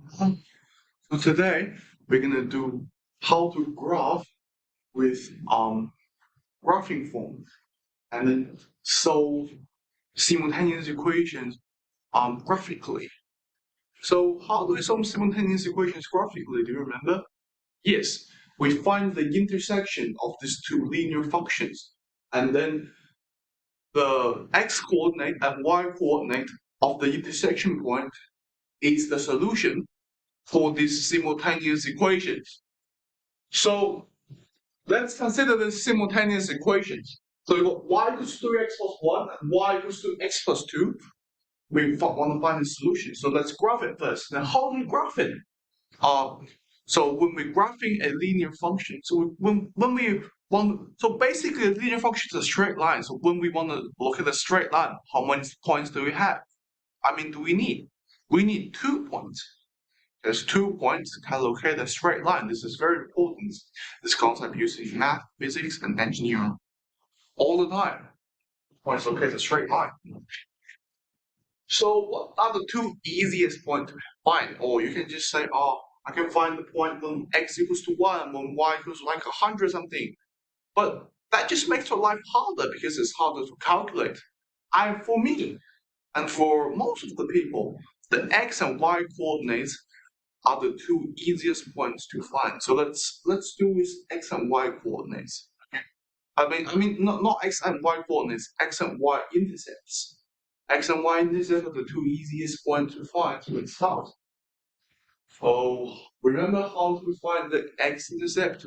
So today we're gonna do how to graph with graphing form and then solve simultaneous equations graphically. So how do we solve simultaneous equations graphically? Do you remember? Yes, we find the intersection of these two linear functions and then the x coordinate and y coordinate of the intersection point is the solution for these simultaneous equations. So let's consider the simultaneous equations. So you got y equals 3x plus 1 and y equals to x plus 2. We want to find the solution. So let's graph it first. Now, how do we graph it? Uh, so when we're graphing a linear function, so when we want, so basically a linear function is a straight line. So when we want to look at a straight line, how many points do we have? I mean, do we need? We need 2 points. There's 2 points to locate a straight line. This is very important. This concept used in math, physics, and engineering all the time. Points locate a straight line. So what are the two easiest points to find? Or you can just say, oh, I can find the point when x equals to 1, when y equals to like 100 something. But that just makes your life harder because it's harder to calculate. For me, and for most of the people, the x and y coordinates are the two easiest points to find. So let's do with x and y coordinates. I mean not x and y coordinates, x and y intercepts. X and y intercepts are the two easiest points to find. So let's start. So remember how to find the x-intercept?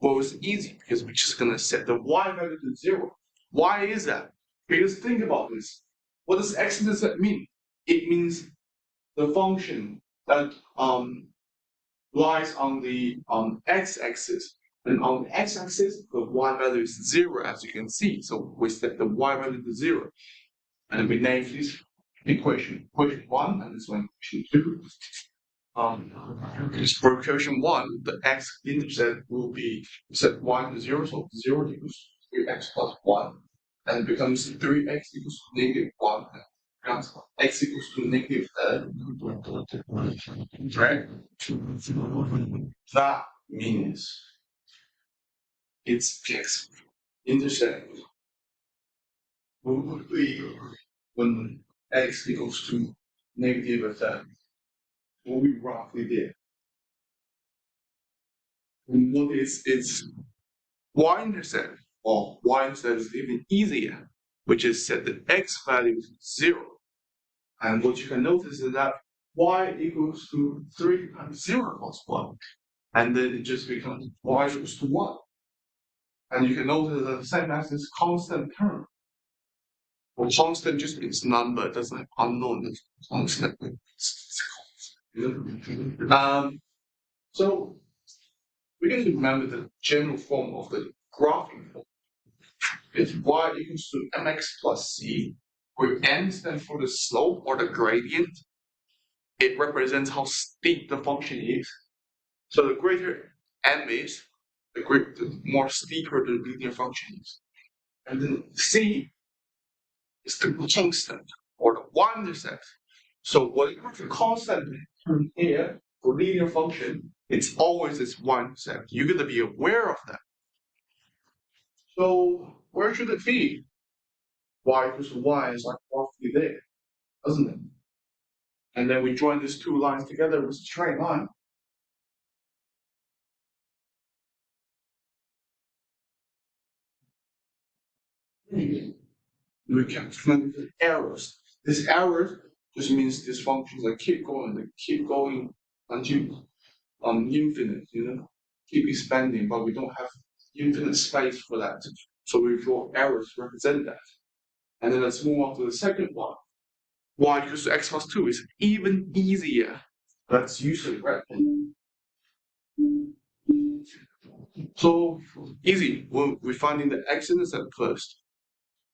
Well, it's easy because we're just gonna set the y value to 0. Why is that? Because think about this. What does x-intercept mean? It means the function that lies on the x-axis. And on the x-axis, the y value is 0, as you can see. So we set the y value to 0. And we name this equation 1, and this one equation 2. For equation 1, the x-intercept will be set y to 0, so 0 equals 3x plus 1. And it becomes 3x equals to negative 1. Becomes x equals to negative right? That means its x-intercept will be when x equals to negative a third. Will be roughly there. And what is its y-intercept? Or y-intercept is even easier, which is set the x value to 0. And what you can notice is that y equals to 3 times 0 plus 1. And then it just becomes y equals to 1. And you can notice that the same as this constant term. Well, constant just means number, it doesn't have unknown, it's constant. It's constant. So we need to remember the general form of the graphing form. It's y equals to mx plus c, where m stands for the slope or the gradient. It represents how steep the function is. So the greater m is, the more steeper the linear function is. And then c is the constant or the y-intercept. So whatever the constant term here for linear function, it's always this y-intercept. You're gonna be aware of that. So where should it be? Y equals to y is like roughly there, doesn't it? And then we join these two lines together with a straight line. We can find the errors. This error just means these functions like keep going until infinite, keep expanding, but we don't have infinite space for that. So we draw arrows to represent that. And then let's move on to the second one. Y equals to x plus 2 is even easier. That's usually right. So easy. We're finding the x-intercept first.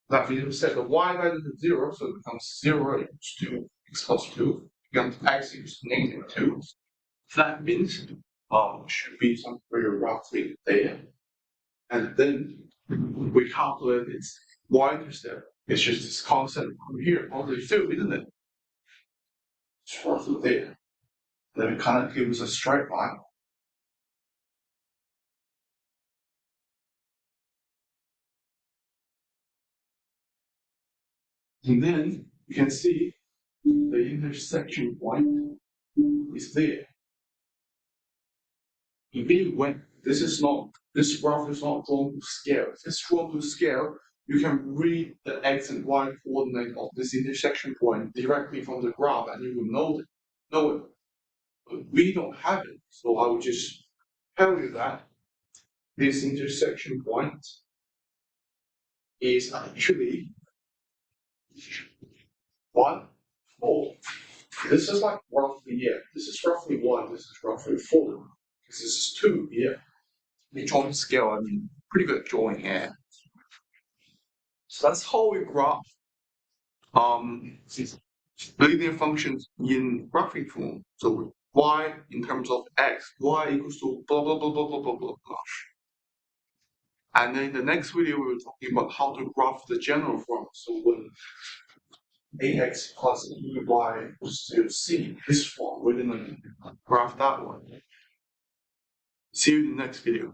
That means we set the y value to 0, so it becomes 0 equals to x plus 2. Becomes x equals to negative 2. That means should be somewhere roughly there. And then we calculate its y-intercept. It's just this constant from here, only 2, isn't it? It's roughly there. Then it kind of gives a straight line. And then you can see the intersection point is there. Even when this graph is not drawn to scale. If it's drawn to scale, you can read the x and y coordinate of this intersection point directly from the graph, and you will know it. But we don't have it, so I will just tell you that this intersection point is actually 1, 4. This is like roughly here. This is roughly 1. This is roughly 4. This is 2 here. We draw scale. I mean, pretty good drawing here. So that's how we graph linear functions in graphing form. So y in terms of x, y equals to blah blah blah blah blah blah blah blah. And then in the next video, we were talking about how to graph the general form. So when ax plus ey equals to c, this form, we're gonna graph that one. See you in the next video.